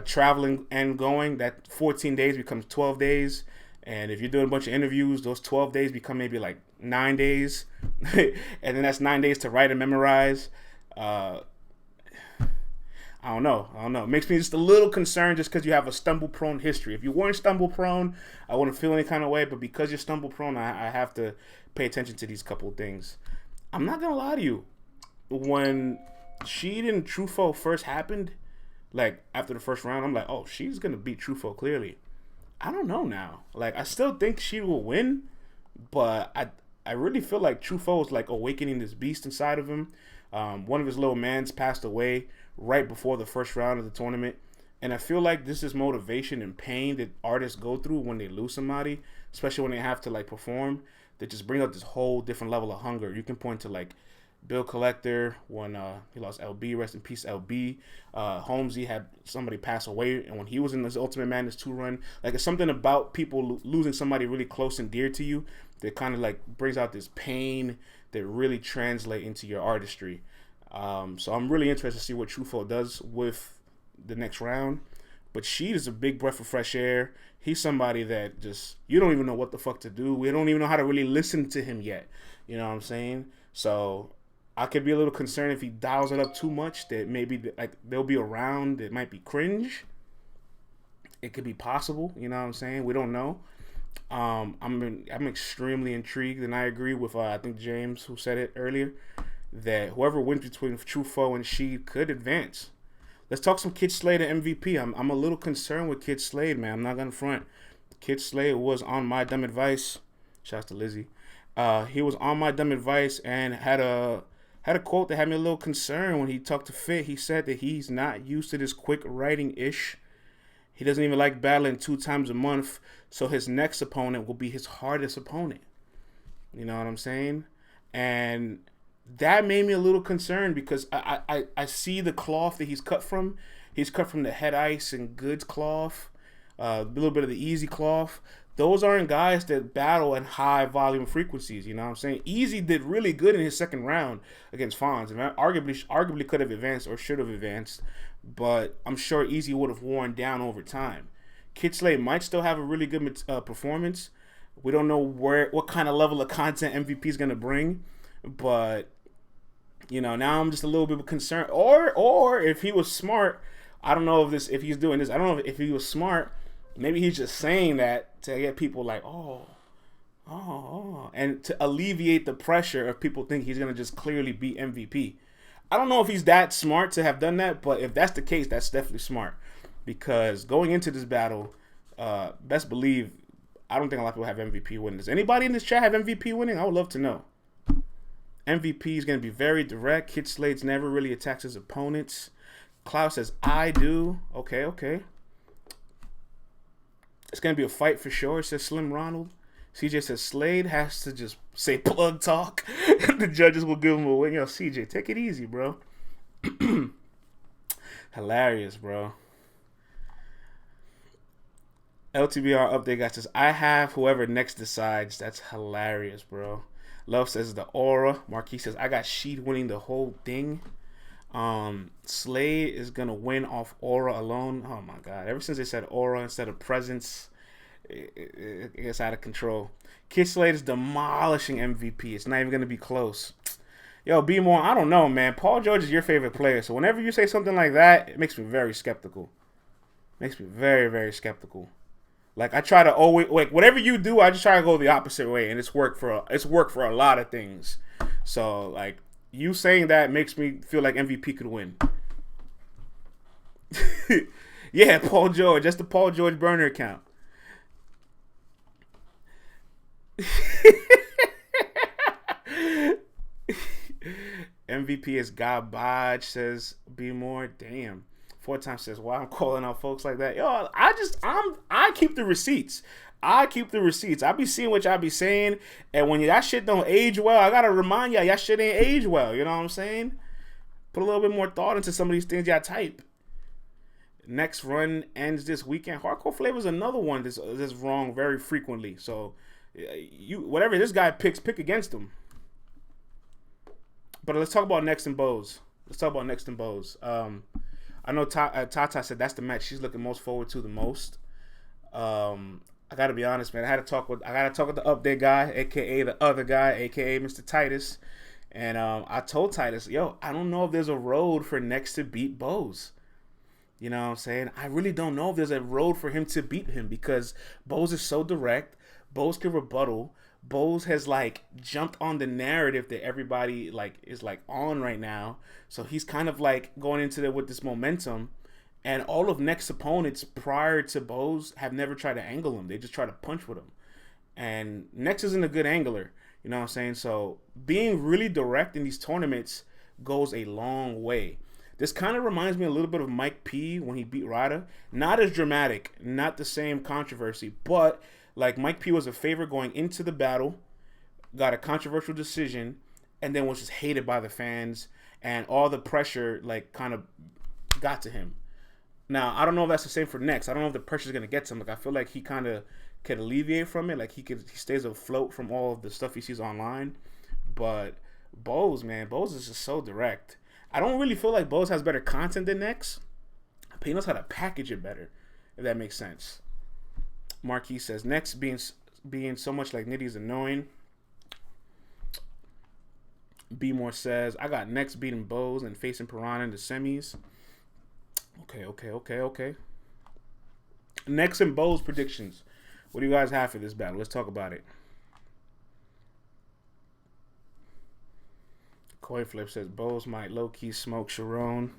traveling and going, that 14 days becomes 12 days. And if you're doing a bunch of interviews, those 12 days become maybe like 9 days. And then that's 9 days to write and memorize. I don't know. It makes me just a little concerned just because you have a stumble-prone history. If you weren't stumble-prone, I wouldn't feel any kind of way. But because you're stumble-prone, I have to pay attention to these couple of things. I'm not going to lie to you. When Sheed and Truffaut first happened, like after the first round, I'm like, oh, she's going to beat Truffaut clearly. I don't know now. Like, I still think Sheed will win, but I really feel like Truffaut is like awakening this beast inside of him. One of his little mans passed away right before the first round of the tournament. And I feel like this is motivation and pain that artists go through when they lose somebody, especially when they have to like perform, that just bring up this whole different level of hunger. You can point to like Bill Collector when he lost LB, rest in peace LB. Holmesy had somebody pass away, and when he was in this Ultimate Madness 2 run, like it's something about people losing somebody really close and dear to you that kind of like brings out this pain that really translate into your artistry. So I'm really interested to see what Truffaut does with the next round. But Sheed is a big breath of fresh air. He's somebody that just, you don't even know what the fuck to do. We don't even know how to really listen to him yet. You know what I'm saying? So I could be a little concerned if he dials it up too much, that maybe like they'll be around that might be cringe. It could be possible. You know what I'm saying? We don't know. I'm extremely intrigued, and I agree with I think James, who said it earlier, that whoever wins between Truffaut and Sheed could advance. Let's talk some Kid Slade and MVP. I'm a little concerned with Kid Slade, man. I'm not gonna front. Kid Slade was on my dumb advice. Shouts to Lizzie. He was on my dumb advice and had a quote that had me a little concerned when he talked to Fit. He said that he's not used to this quick writing-ish. He doesn't even like battling 2 times a month, so his next opponent will be his hardest opponent. You know what I'm saying? And that made me a little concerned because I see the cloth that he's cut from. He's cut from the Head Ice and Goods cloth, a little bit of the Easy cloth. Those aren't guys that battle at high volume frequencies, you know what I'm saying? Easy did really good in his second round against Fonz, and arguably could have advanced or should have advanced, but I'm sure Easy would have worn down over time. Kid Slade might still have a really good performance. We don't know what kind of level of content MVP is going to bring, but you know, now I'm just a little bit concerned. Or if he was smart, I don't know if he's doing this. I don't know if he was smart. Maybe he's just saying that to get people like, and to alleviate the pressure of people think he's going to just clearly beat MVP. I don't know if he's that smart to have done that, but if that's the case, that's definitely smart. Because going into this battle, best believe, I don't think a lot of people have MVP winning. Does anybody in this chat have MVP winning? I would love to know. MVP is going to be very direct. Kid Slade's never really attacks his opponents. Klaus says, I do. Okay. It's going to be a fight for sure, says Slim Ronald. CJ says Slade has to just say plug talk. The judges will give him a win. Yo, CJ, take it easy, bro. Hilarious, bro. LTBR update guy says, I have whoever next decides. That's hilarious, bro. Love says the aura. Marquis says, I got Sheed winning the whole thing. Slade is gonna win off aura alone. Oh my god. Ever since they said aura instead of presence, it gets out of control. Kid Slade is demolishing MVP. It's not even gonna be close. Yo, B more, I don't know, man. Paul George is your favorite player, so whenever you say something like that, it makes me very skeptical. Makes me very, very skeptical. Like, I try to always, like, whatever you do, I just try to go the opposite way, and it's worked for a lot of things. So, like, you saying that makes me feel like MVP could win. Yeah, Paul George. That's the Paul George burner account. MVP is garbage, says B more. Damn. 4 times says, why I'm calling out folks like that. Yo, I keep the receipts. I be seeing what y'all be saying, and when that shit don't age well, I gotta remind y'all shit ain't age well. You know what I'm saying? Put a little bit more thought into some of these things y'all type. Next run ends this weekend. Hardcore Flavor's another one that's wrong very frequently. So whatever this guy picks, pick against him. But let's talk about Next and Bose. I know Tata said that's the match she's looking most forward to the most. I gotta be honest, man. I gotta talk with the update guy, aka the other guy, aka Mr. Titus. And I told Titus, yo, I don't know if there's a road for Next to beat Bose. You know what I'm saying? I really don't know if there's a road for him to beat him because Bose is so direct. Bose can rebuttal. Bose has like jumped on the narrative that everybody like is like on right now. So he's kind of like going into there with this momentum. And all of Next's opponents prior to Bose have never tried to angle him. They just try to punch with him. And Next isn't a good angler. You know what I'm saying? So being really direct in these tournaments goes a long way. This kind of reminds me a little bit of Mike P when he beat Rada. Not as dramatic, not the same controversy, but like Mike P was a favorite going into the battle, got a controversial decision, and then was just hated by the fans, and all the pressure like kind of got to him. Now, I don't know if that's the same for Next. I don't know if the pressure's going to get to him. Like, I feel like he kind of could alleviate from it. Like, he stays afloat from all of the stuff he sees online. But Bose, man, Bose is just so direct. I don't really feel like Bose has better content than Next. But he knows how to package it better, if that makes sense. Marquis says, Next being so much like Nitty is annoying. B More says, I got Next beating Bose and facing Piranha in the semis. Okay. Next and Bose predictions. What do you guys have for this battle? Let's talk about it. Coin Flip says Bose might low-key smoke Sharon.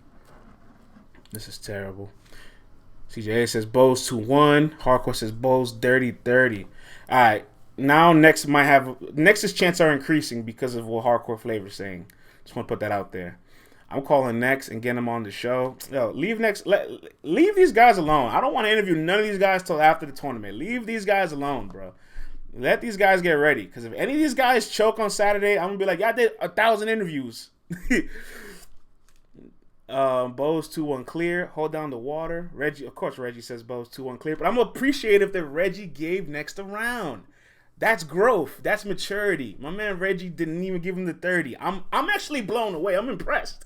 This is terrible. CJA says Bose 2-1. Hardcore says Bose dirty 30. All right. Now Next's chances are increasing because of what Hardcore Flavor's saying. Just want to put that out there. I'm calling Next and getting them on the show. Yo, leave these guys alone. I don't want to interview none of these guys till after the tournament. Leave these guys alone, bro. Let these guys get ready. Because if any of these guys choke on Saturday, I'm going to be like, y'all did 1,000 interviews. Bose 2-1 clear. Hold down the water. Reggie, of course, Reggie says Bose 2-1 clear. But I'm appreciative that Reggie gave Next a round. That's growth. That's maturity. My man Reggie didn't even give him the 30. I'm actually blown away. I'm impressed.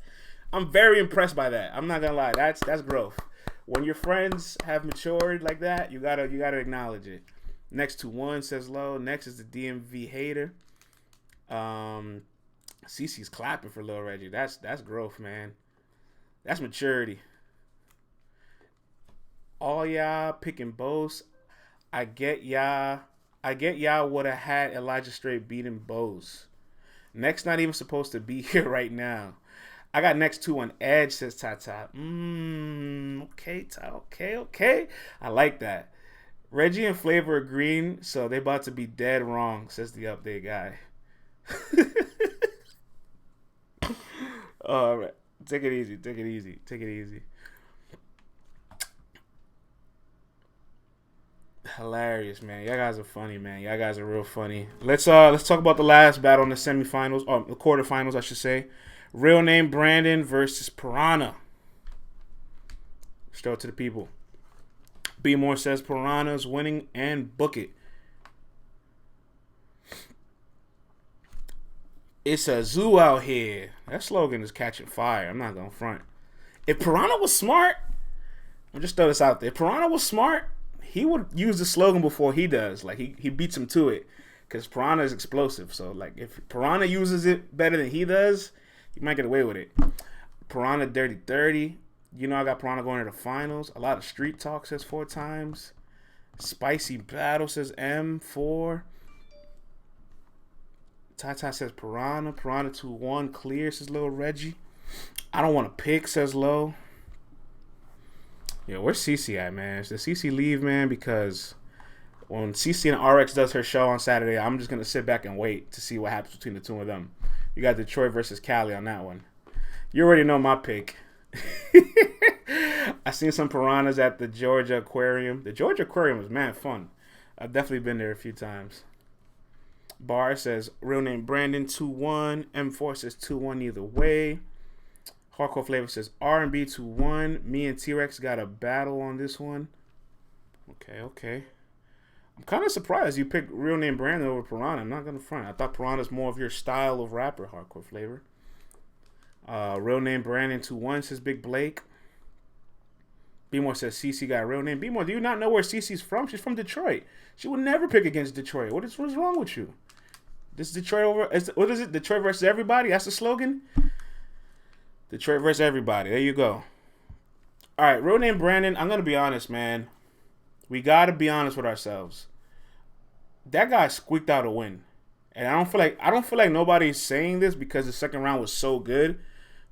I'm very impressed by that. I'm not gonna lie. That's growth. When your friends have matured like that, you gotta acknowledge it. Next 2-1 says low. Next is the DMV hater. CC's clapping for Lil Reggie. That's growth, man. That's maturity. All y'all picking Bose. I get y'all would have had Elijah Straight beating Bose. Next not even supposed to be here right now. I got Next 2 on Edge, says Tata. Okay. I like that. Reggie and Flavor agreeing, so they about to be dead wrong, says the update guy. All right. Take it easy. Hilarious, man. Y'all guys are funny, man. Y'all guys are real funny. Let's talk about the last battle in the semifinals, or the quarterfinals, I should say. Real name Brandon versus Piranha. Show it to the people. B More says Piranha's winning and book it. It's a zoo out here. That slogan is catching fire. I'm not gonna front. If Piranha was smart, I'll just throw this out there. If Piranha was smart, he would use the slogan before he does. Like he beats him to it, because Piranha is explosive. So like if Piranha uses it better than he does, he might get away with it. Piranha Dirty 30. You know I got Piranha going to the finals. A lot of street talk says 4 times. Spicy Battle says M4. Tata says Piranha. Piranha 2-1. Clear says Lil Reggie. I don't want to pick says Low. Yeah, where's CC at, man? Does CC leave, man? Because when CC and RX does her show on Saturday, I'm just going to sit back and wait to see what happens between the two of them. You got Detroit versus Cali on that one. You already know my pick. I seen some piranhas at the Georgia Aquarium. The Georgia Aquarium was mad fun. I've definitely been there a few times. Bar says real name Brandon 2-1. M4 says 2-1 either way. Hardcore Flavor says R&B 2-1. Me and T-Rex got a battle on this one. Okay. I'm kind of surprised you picked real name Brandon over Piranha. I'm not gonna front. I thought Piranha's more of your style of rapper. Hardcore Flavor. Real name Brandon 2-1 says Big Blake. B-More says CC got a real name. B-More, do you not know where CC's from? She's from Detroit. She would never pick against Detroit. What's wrong with you? This Detroit over. What is it? Detroit versus everybody? That's the slogan? Detroit versus everybody. There you go. All right, real name Brandon. I'm going to be honest, man. We got to be honest with ourselves. That guy squeaked out a win. And I don't feel like nobody's saying this because the second round was so good.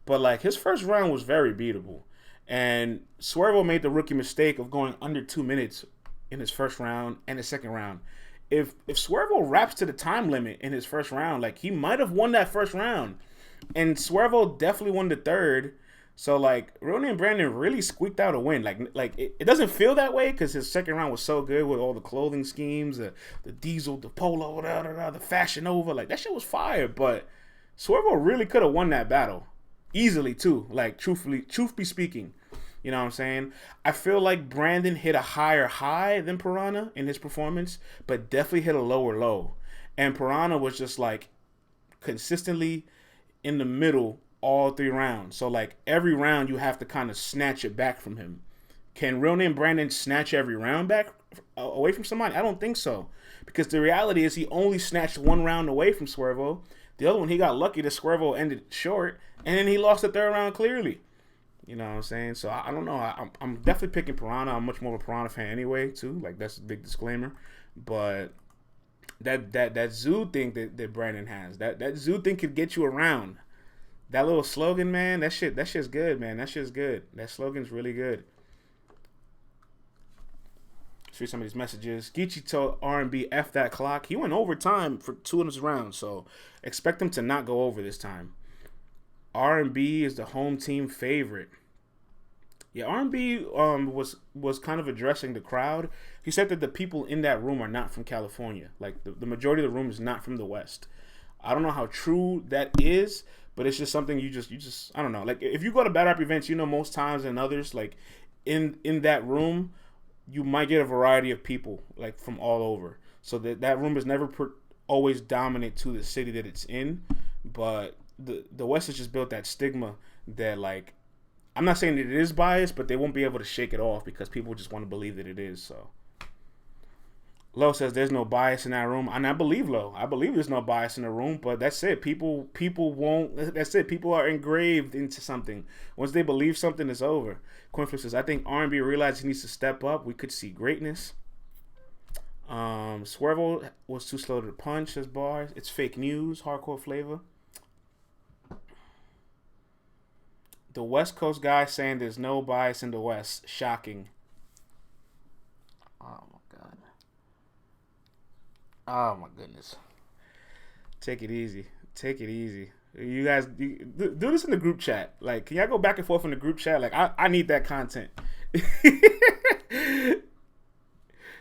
But like his first round was very beatable. And Swervo made the rookie mistake of going under 2 minutes in his first round and his second round. If Swervo raps to the time limit in his first round, like he might have won that first round. And Swervo definitely won the third. So like real name Brandon really squeaked out a win. Like it doesn't feel that way because his second round was so good with all the clothing schemes, the diesel, the polo, the Fashion Nova. Like that shit was fire. But Swervo really could have won that battle easily too. Like truth be speaking. You know what I'm saying? I feel like Brandon hit a higher high than Piranha in his performance, but definitely hit a lower low. And Piranha was just like consistently in the middle all 3 rounds. So like every round you have to kind of snatch it back from him. Can real name Brandon snatch every round back away from somebody? I don't think so. Because the reality is he only snatched 1 round away from Swervo. The other one he got lucky that Swervo ended short. And then he lost the 3rd round clearly. You know what I'm saying? So I don't know. I'm definitely picking Piranha. I'm much more of a Piranha fan anyway, too. Like that's a big disclaimer. But that zoo thing that Brandon has, that zoo thing could get you around. That little slogan, man, that shit's good, man. That shit's good. That slogan's really good. Let's read some of these messages. Geechee told R&B F that clock. He went overtime for 2 of his rounds, so expect him to not go over this time. R&B is the home team favorite. Yeah, R&B was kind of addressing the crowd. He said that the people in that room are not from California. Like the majority of the room is not from the West. I don't know how true that is, but it's just something you just I don't know. Like if you go to battle rap events, you know most times than others, like in that room, you might get a variety of people like from all over. So that room is never always dominant to the city that it's in, but the West has just built that stigma that like I'm not saying that it is biased, but they won't be able to shake it off because people just want to believe that it is. So Lo says there's no bias in that room, and I believe Lo. I believe there's no bias in the room, but that's it. People won't. That's it. People are engraved into something. Once they believe something, it's over. Quinflip says I think R&B realized he needs to step up. We could see greatness. Swervo was too slow to the punch. Says Bars. It's fake news. Hardcore Flavor. The West Coast guy saying there's no bias in the West. Shocking. Oh, my God. Oh, my goodness. Take it easy. Take it easy. You guys do this in the group chat. Like, can y'all go back and forth in the group chat? Like, I need that content.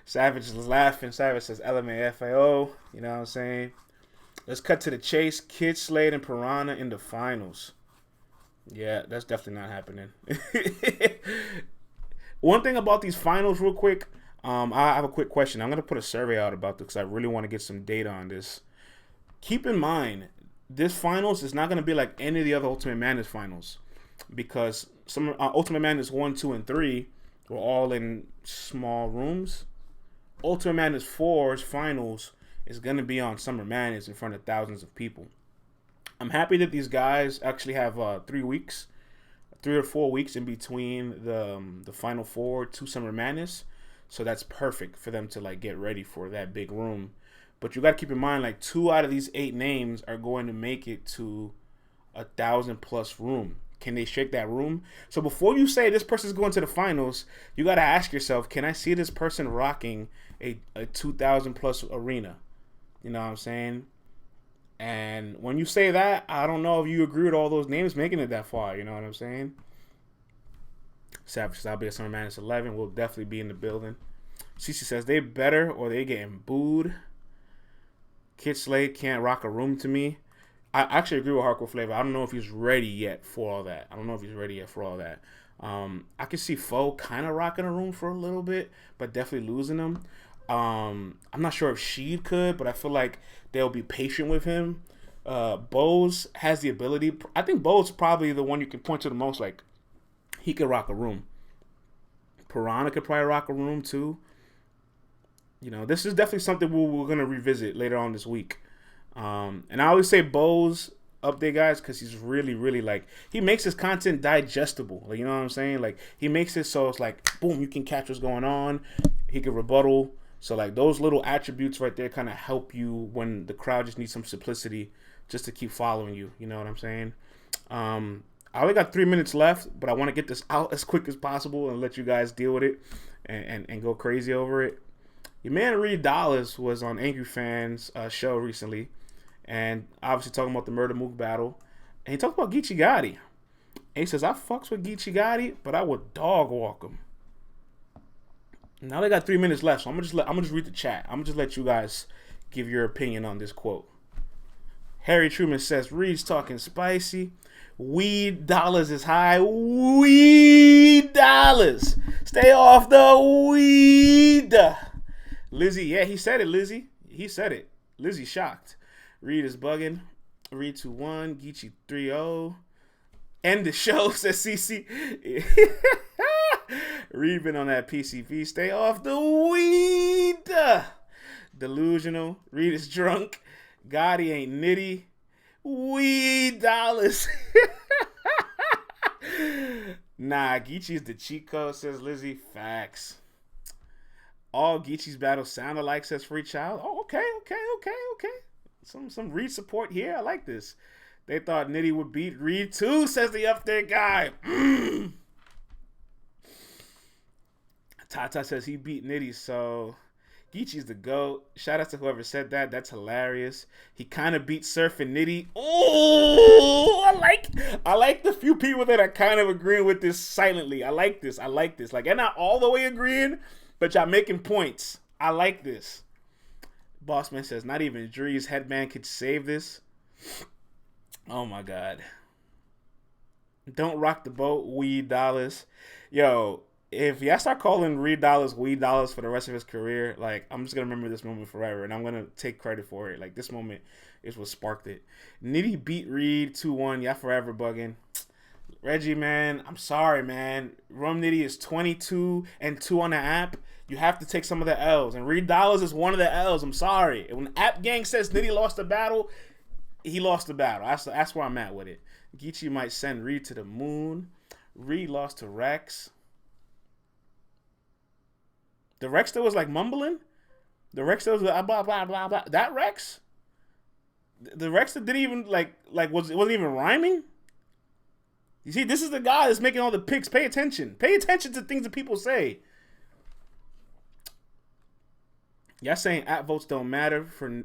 Savage is laughing. Savage says LMAFAO. You know what I'm saying? Let's cut to the chase. Kid Slade and Piranha in the finals. Yeah, that's definitely not happening. One thing about these finals, real quick. I have a quick question. I'm gonna put a survey out about this because I really want to get some data on this. Keep in mind, this finals is not gonna be like any of the other Ultimate Madness finals, because some Ultimate Madness 1, 2, and 3 were all in small rooms. Ultimate Madness 4's finals is gonna be on Summer Madness in front of thousands of people. I'm happy that these guys actually have 3 weeks, 3 or 4 weeks in between the Final Four to Summer Madness. So that's perfect for them to like get ready for that big room. But you got to keep in mind, like 2 out of these 8 names are going to make it to 1,000+ room. Can they shake that room? So before you say this person's going to the finals, you got to ask yourself, can I see this person rocking a 2,000+ arena? You know what I'm saying? And when you say that, I don't know if you agree with all those names making it that far. You know what I'm saying? Savage, I'll be at Summer Madness 11. We'll definitely be in the building. Cece says, they better or they getting booed. Kid Slade can't rock a room to me. I actually agree with Hardcore Flavor. I don't know if he's ready yet for all that. I can see Foe kind of rocking a room for a little bit, but definitely losing him. I'm not sure if Sheed could, but I feel like they'll be patient with him. Bose has the ability. I think Bose is probably the one you can point to the most. Like, he could rock a room. Piranha could probably rock a room too. You know, this is definitely something we're going to revisit later on this week. And I always say Bose up there, guys, because he's really, really like, he makes his content digestible. Like, you know what I'm saying? Like, he makes it so it's like, boom, you can catch what's going on. He can rebuttal. So, like, those little attributes right there kind of help you when the crowd just needs some simplicity just to keep following you. You know what I'm saying? I only got 3 minutes left, but I want to get this out as quick as possible and let you guys deal with it and go crazy over it. Your man Reed Dollars was on Angry Fans show recently, and obviously talking about the Murder Mook battle. And he talked about Geechee Gotti. And he says, I fucks with Geechee Gotti, but I would dog walk him. Now they got 3 minutes left, so I'm gonna just read the chat. I'm gonna just let you guys give your opinion on this quote. Harry Truman says, Reed's talking spicy. Weed dollars is high. Weed dollars. Stay off the weed. Lizzie, yeah, he said it, Lizzie. He said it. Lizzie shocked. Reed is bugging. Reed 2-1. Geechee 3-0. End the show, says CC. Reed been on that PCP. Stay off the weed. Delusional. Reed is drunk. Gotti ain't nitty. Weed dollars. Nah, Geechee's the cheat code, says Lizzie. Facts. All Geechee's battles sound alike, says Free Child. Oh, okay. Some Reed support here. I like this. They thought Nitty would beat Reed too, says the up there guy. Tata says he beat Nitty, so Geechee's the GOAT. Shout out to whoever said that. That's hilarious. He kind of beat Surf and Nitty. Oh, I like the few people that are kind of agreeing with this silently. I like this. Like, they're not all the way agreeing, but y'all making points. I like this. Bossman says, not even Dre's headband could save this. Oh, my God. Don't rock the boat, Weed Dollars. Yo, if y'all start calling Reed Dollars Weed Dollars for the rest of his career, like, I'm just going to remember this moment forever, and I'm going to take credit for it. Like, this moment is what sparked it. Nitty beat Reed 2-1. Y'all forever bugging. Reggie, man, I'm sorry, man. Rum Nitty is 22-2 on the app. You have to take some of the L's, and Reed Dollars is one of the L's. I'm sorry. And when App Gang says Nitty lost the battle, he lost the battle. That's where I'm at with it. Geechee might send Reed to the moon. Reed lost to Rex. The Rex that was like mumbling? The Rex that was blah, blah, blah, blah, blah. That Rex? The Rex that didn't even, wasn't even rhyming? You see, this is the guy that's making all the picks. Pay attention. Pay attention to things that people say. Y'all saying app votes don't matter for...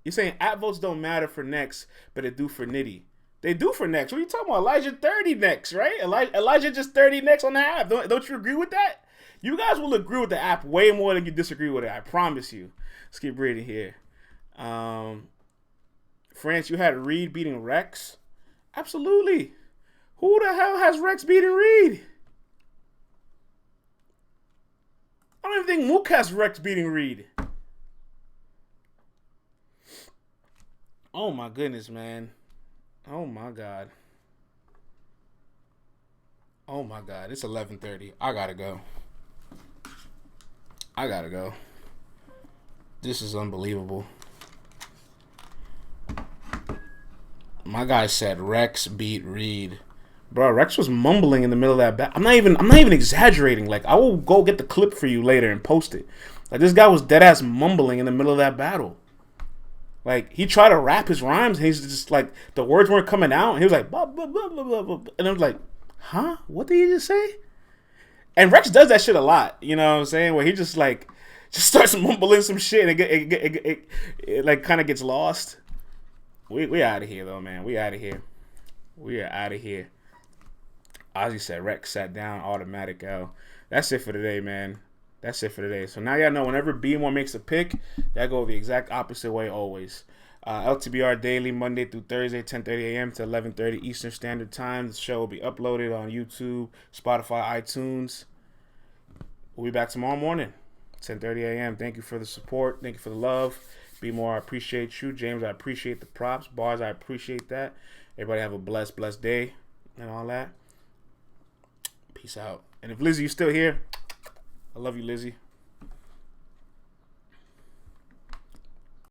You're saying app votes don't matter for next, but they do for Nitty. They do for next. What are you talking about? Elijah 30 next, right? Elijah just 30 next on the app. Don't you agree with that? You guys will agree with the app way more than you disagree with it. I promise you. Let's keep reading here. France, you had Reed beating Rex? Absolutely. Who the hell has Rex beating Reed? I don't even think Mook has Rex beating Reed. Oh my goodness, man. Oh my God. Oh my God. It's 11:30. I gotta go. This is unbelievable. My guy said Rex beat Reed. Bro, Rex was mumbling in the middle of that battle. I'm not even exaggerating. Like, I will go get the clip for you later and post it. Like, this guy was dead ass mumbling in the middle of that battle. Like, he tried to rap his rhymes and he's just like, the words weren't coming out. And he was like, blah, blah, blah, blah, blah, blah. And I was like, huh? What did he just say? And Rex does that shit a lot. You know what I'm saying? Where he just starts mumbling some shit and it like kind of gets lost. We out of here though, man. We out of here. We are out of here. Ozzy said Rex sat down, automatic L. That's it for today, man. That's it for today. So now y'all know whenever B1 makes a pick, that go the exact opposite way always. LTBR Daily, Monday through Thursday, 10:30 a.m. to 11:30 Eastern Standard Time. The show will be uploaded on YouTube, Spotify, iTunes. We'll be back tomorrow morning, 10:30 a.m. Thank you for the support. Thank you for the love. Be more, I appreciate you. James, I appreciate the props. Bars, I appreciate that. Everybody have a blessed day and all that. Peace out. And if Lizzie, you still here, I love you, Lizzie.